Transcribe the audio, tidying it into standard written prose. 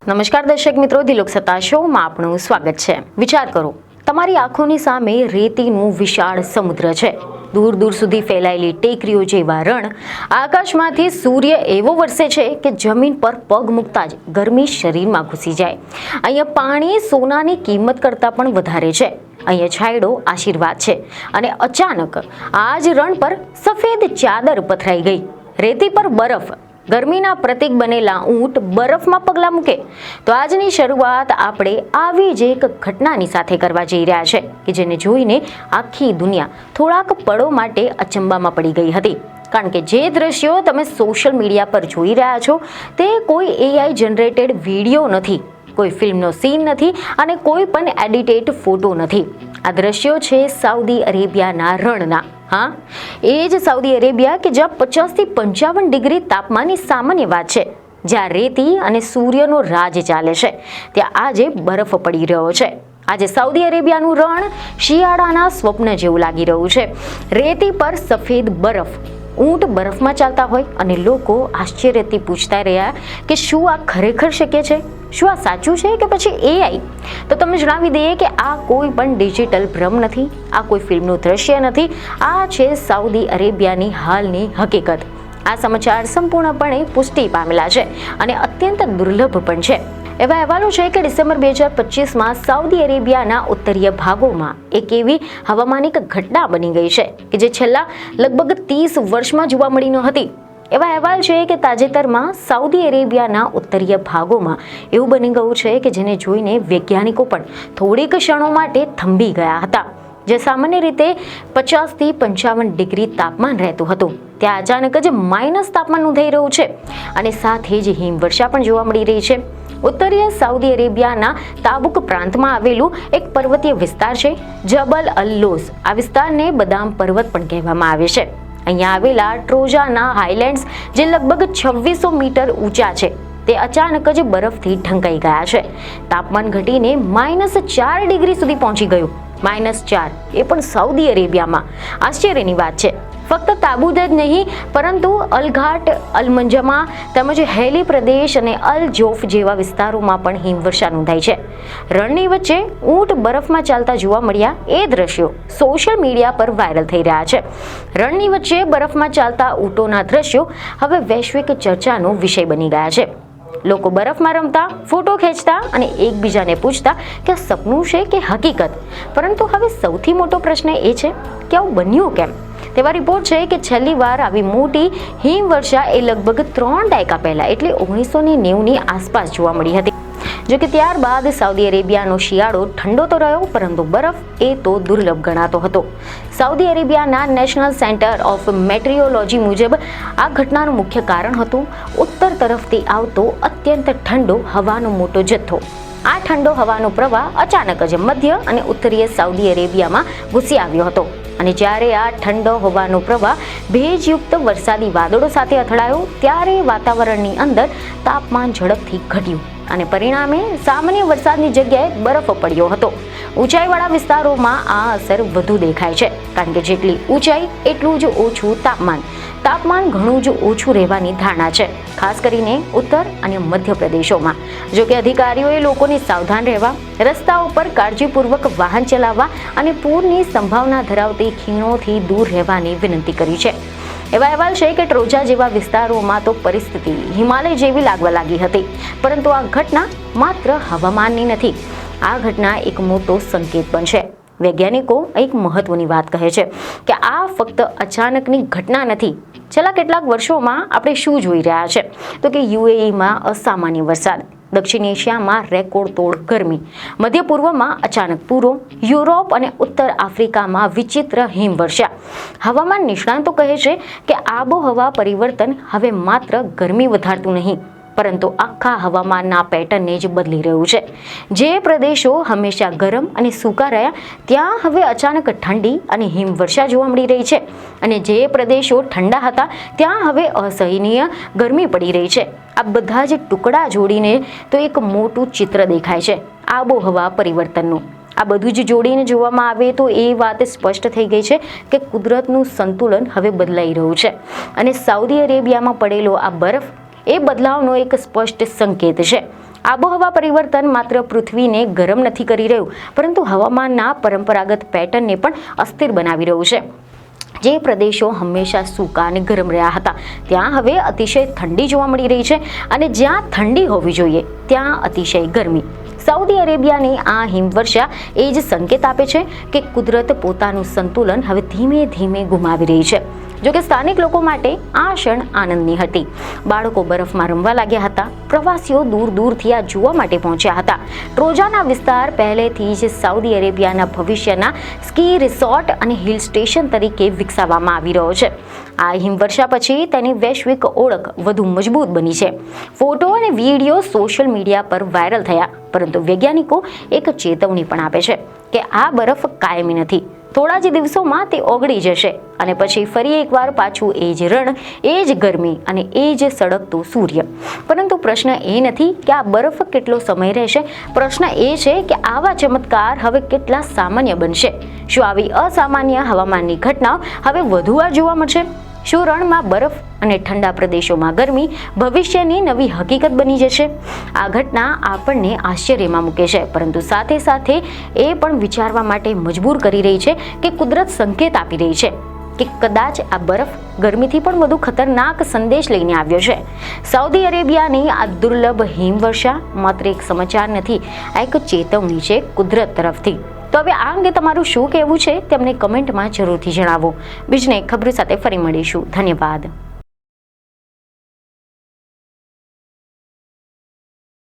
નમસ્કાર દર્શક મિત્રો, દિલોક સત્તા શોમાં આપનું સ્વાગત છે। વિચાર કરો, તમારી આંખોની સામે રેતીનું વિશાળ સમુદ્ર છે, દૂર દૂર સુધી ફેલાયેલી ટેકરીઓ જેવા રણ, આકાશમાંથી સૂર્ય એવો વરસે છે કે જમીન પર પગ મૂકતા જ ગરમી શરીરમાં ઘૂસી જાય। અહીંયા પાણી સોનાની કિંમત કરતાં પણ વધારે છે, અહીંયા છાંયડો આશીર્વાદ છે, અને અચાનક આ જ રણ પર સફેદ ચાદર પથરાઈ ગઈ। રેતી પર બરફ, ગરમીના પ્રતીક બનેલા ઊંટ બરફમાં પગલાં મૂકે તો આજની શરૂઆત આપણે આવી જ એક ઘટનાની સાથે કરવા જઈ રહ્યા છે કે જેને જોઈને આખી દુનિયા થોડાક પળો માટે અચંબામાં પડી ગઈ હતી। કારણ કે જે દ્રશ્યો તમે સોશિયલ મીડિયા પર જોઈ રહ્યા છો તે કોઈ AI જનરેટેડ વિડીયો નથી, કોઈ ફિલ્મનો સીન નથી અને કોઈ પણ એડિટેડ ફોટો નથી। આ દ્રશ્યો છે સાઉદી અરેબિયાના રણના। હા, એ જ સાઉદી અરેબિયા કે જ્યાં 50 થી 55 ડિગ્રી તાપમાનની સામાન્ય વાત છે, જ્યાં રેતી અને સૂર્યનો રાજ ચાલે છે, ત્યાં આજે બરફ પડી રહ્યો છે। આજે સાઉદી અરેબિયાનું રણ શિયાળાના સ્વપ્ન જેવું લાગી રહ્યું છે। રેતી પર સફેદ બરફ, ઊંટ બરફમાં ચાલતા હોય અને લોકો આશ્ચર્યથી પૂછતા રહ્યા કે શું આ ખરેખર શક્ય છે? શું આ સાચું છે કે પછી AI? તો તમને જણાવી દઈએ કે આ કોઈ પણ ડિજિટલ ભ્રમ નથી, આ કોઈ ફિલ્મનું દ્રશ્ય નથી, આ છે સાઉદી અરેબિયાની હાલની હકીકત। આ સમાચાર સંપૂર્ણપણે પુષ્ટિ પામેલા છે અને અત્યંત દુર્લભ પણ છે। એવા અહેવાલો છે કે ડિસેમ્બર 2025માં સાઉદી અરેબિયાના ઉત્તરીય ભાગોમાં એક એવી હવામાનિક ઘટના બની ગઈ છે કે જે છેલ્લા લગભગ 30 વર્ષમાં જોવા મળી ન હતી। એવા અહેવાલ છે કે તાજેતરમાં સાઉદી અરેબિયાના ઉત્તરીય ભાગોમાં એવું બની ગયું છે કે જેને જોઈને વૈજ્ઞાનિકો પણ થોડીક ક્ષણો માટે થંભી ગયા હતા। જે સામાન્ય રીતે 50 થી 55 ડિગ્રી તાપમાન રહેતું હતું, ત્યાં અચાનક જ માઇનસ તાપમાન નોંધાઈ રહ્યું છે અને સાથે જ હિમવર્ષા પણ જોવા મળી રહી છે। ઉત્તરીય સાઉદી અરેબિયાના તાબુક પ્રાંતમાં આવેલું એક પર્વતીય વિસ્તાર છે જબલ અલ-લોઝ। આ વિસ્તારને બદામ પર્વત પણ કહેવામાં આવે છે। અહીંયા આવેલા ટ્રોજાના હાઈલેન્ડ્સ જે લગભગ 2600 મીટર ઊંચા છે તે અચાનક જ બરફથી ઢંકાઈ ગયા છે। તાપમાન ઘટીને -4 ડિગ્રી સુધી પહોંચી ગયું। -4 એ પણ સાઉદી અરેબિયામાં આશ્ચર્યની વાત છે। ફક્ત તાબૂદ જ નહીં પરંતુ અલઘાટ, અલમંજમા તેમજ હેલી પ્રદેશ અને અલ જોફ જેવા વિસ્તારોમાં પણ હિમવર્ષા નોંધાઈ છે। રણની વચ્ચે ઊંટ બરફમાં ચાલતા જોવા મળ્યા એ દ્રશ્યો સોશિયલ મીડિયા પર વાયરલ થઈ રહ્યા છે। રણની વચ્ચે બરફમાં ચાલતા ઊંટોના દ્રશ્યો હવે વૈશ્વિક ચર્ચાનો વિષય બની ગયા છે। લોકો બરફમાં રમતા, ફોટો ખેંચતા અને એકબીજાને પૂછતા કે આ સપનું છે કે હકીકત? પરંતુ હવે સૌથી મોટો પ્રશ્ન એ છે કે આવું બન્યું કેમ? તેવા રિપોર્ટ છે કે છેલ્લી વાર આવી મોટી હિમવર્ષા એ લગભગ 3 દાયકા પહેલા એટલે 1990ની આસપાસ જોવા મળી હતી। જો કે ત્યારબાદ સાઉદી અરેબિયાનો શિયાળો ઠંડો તો રહ્યો પરંતુ બરફ એ તો દુર્લભ ગણાતો હતો। સાઉદી અરેબિયાના નેશનલ સેન્ટર ઓફ મેટ્રિયોલોજી મુજબ આ ઘટનાનું મુખ્ય કારણ હતું ઉત્તર તરફથી આવતો અત્યંત ઠંડો હવાનો મોટો જથ્થો। આ ઠંડો હવાનો પ્રવાહ અચાનક જ મધ્ય અને ઉત્તરીય સાઉદી અરેબિયામાં ઘૂસી આવ્યો હતો અને જ્યારે આ ઠંડો હવાનો પ્રવાહ ભેજયુક્ત વરસાદી વાદળો સાથે અથડાયો ત્યારે વાતાવરણની અંદર તાપમાન ઝડપથી ઘટ્યું અને પરિણામે સામાન્ય વરસાદની જગ્યાએ બરફ પડ્યો હતો। ઊંચાઈવાળા વિસ્તારોમાં આ અસર વધુ દેખાય છે કારણ કે જેટલી ઊંચાઈ એટલું જ ઓછું તાપમાન ઘણું જ ઓછું રહેવાની ધારણા છે, ખાસ કરીને ઉત્તર અને મધ્ય પ્રદેશોમાં। જો કે અધિકારીઓએ લોકોને સાવધાન રહેવા, રસ્તાઓ પર કાળજીપૂર્વક વાહન ચલાવવા અને પૂરની સંભાવના ધરાવતી ખીણોથી દૂર રહેવાની વિનંતી કરી છે। એવા અહેવાલ છે કે ટ્રોજા જેવા વિસ્તારોમાં તો પરિસ્થિતિ હિમાલય જેવી લાગવા લાગી હતી, પરંતુ આ ઘટના માત્ર હવામાનની નથી, આ ઘટના એક મોટો સંકેત પણ છે। વૈજ્ઞાનિકો એક મહત્વની વાત કહે છે કે આ ફક્ત અચાનકની ઘટના નથી। છેલ્લા કેટલાક વર્ષોમાં આપણે શું જોઈ રહ્યા છે તો કે UAEમાં અસામાન્ય વરસાદ, દક્ષિણ એશિયામાં રેકોર્ડ તોડ ગરમી, મધ્ય પૂર્વમાં અચાનક પૂરો, યુરોપ અને ઉત્તર આફ્રિકામાં વિચિત્ર હિમવર્ષા। હવામાન નિષ્ણાતો કહે છે કે આબોહવા પરિવર્તન હવે માત્ર ગરમી વધારતું નહીં પરંતુ આખા હવામાનના પેટર્નને જ બદલી રહ્યું છે। જે પ્રદેશો હંમેશા ગરમ અને સૂકા રહ્યા ત્યાં હવે અચાનક ઠંડી અને હિમવર્ષા જોવા મળી રહી છે અને જે પ્રદેશો ઠંડા હતા ત્યાં હવે અસહનીય ગરમી પડી રહી છે। આ બધા જ ટુકડા જોડીને તો એક મોટું ચિત્ર દેખાય છે આબોહવા પરિવર્તનનું। આ બધું જ જોડીને જોવામાં આવે તો એ વાત સ્પષ્ટ થઈ ગઈ છે કે કુદરતનું સંતુલન હવે બદલાઈ રહ્યું છે અને સાઉદી અરેબિયામાં પડેલો આ બરફ એ બદલાવનો એક સ્પષ્ટ સંકેત છે. આબોહવા પરિવર્તન માત્ર પૃથ્વીને ગરમ નથી કરી રહ્યું, પરંતુ હવામાનના પરંપરાગત પેટર્નને પણ અસ્થિર બનાવી રહ્યું છે. જે પ્રદેશો હંમેશા સૂકા અને ગરમ રહ્યા હતા, ત્યાં હવે અતિશય ઠંડી જોવા મળી રહી છે, અને જ્યાં ઠંડી હોવી જોઈએ ત્યાં અતિશય ગરમી. સાઉદી અરેબિયાની આ હિમવર્ષા એ જ સંકેત આપે છે કે કુદરત પોતાનું સંતુલન હવે ધીમે ધીમે ગુમાવી રહી છે. જોકે સ્થાનિક લોકો માટે આ ક્ષણ આનંદની હતી. બાળકો બરફમાં રમવા લાગ્યા હતા, પ્રવાસીઓ દૂર દૂરથી આ જોવા માટે પહોંચ્યા હતા. ટ્રોજાના વિસ્તાર પહેલેથી જ સાઉદી અરેબિયાના ભવિષ્યના સ્કી રિસોર્ટ અને હિલ સ્ટેશન તરીકે વિકસાવવામાં આવી રહ્યો છે. આ હિમવર્ષા પછી તેની વૈશ્વિક ઓળખ વધુ મજબૂત બની છે. ફોટો અને વિડીયો સોશિયલ મીડિયા પર વાયરલ થયા, પરંતુ વૈજ્ઞાનિકો એક ચેતવણી પણ આપે છે કે આ બરફ કાયમી નથી. થોડા જ દિવસોમાં તે ઓગળી જશે અને પછી ફરી એકવાર પાછું એ જ રણ, એ જ ગરમી અને એ જ સળગતો સૂર્ય. પરંતુ પ્રશ્ન એ નથી કે આ બરફ કેટલો સમય રહેશે. પ્રશ્ન એ છે કે આવા ચમત્કાર હવે કેટલા સામાન્ય બનશે. શું આવી અસામાન્ય હવામાનની ઘટનાઓ હવે વધુ વાર જોવા મળશે? શું રણમાં બરફ અને ઠંડા પ્રદેશોમાં ગરમી ભવિષ્યની નવી હકીકત બની જશે? આ ઘટના આપણને આશ્ચર્યમાં મૂકે છે, પરંતુ સાથે સાથે એ પણ વિચારવા માટે મજબૂર કરી રહી છે કે કુદરત સંકેત આપી રહી છે કે કદાચ આ બરફ ગરમીથી પણ વધુ ખતરનાક સંદેશ લઈને આવ્યો છે. સાઉદી અરેબિયાની આ દુર્લભ હિમવર્ષા માત્ર એક સમાચાર નથી, આ એક ચેતવણી છે કુદરત તરફથી. તો હવે આ અંગે તમારું શું કહેવું છે તે અમને કમેન્ટમાં જરૂરથી જણાવો. બીજને ખબર સાથે ફરી મળીશું. ધન્યવાદ.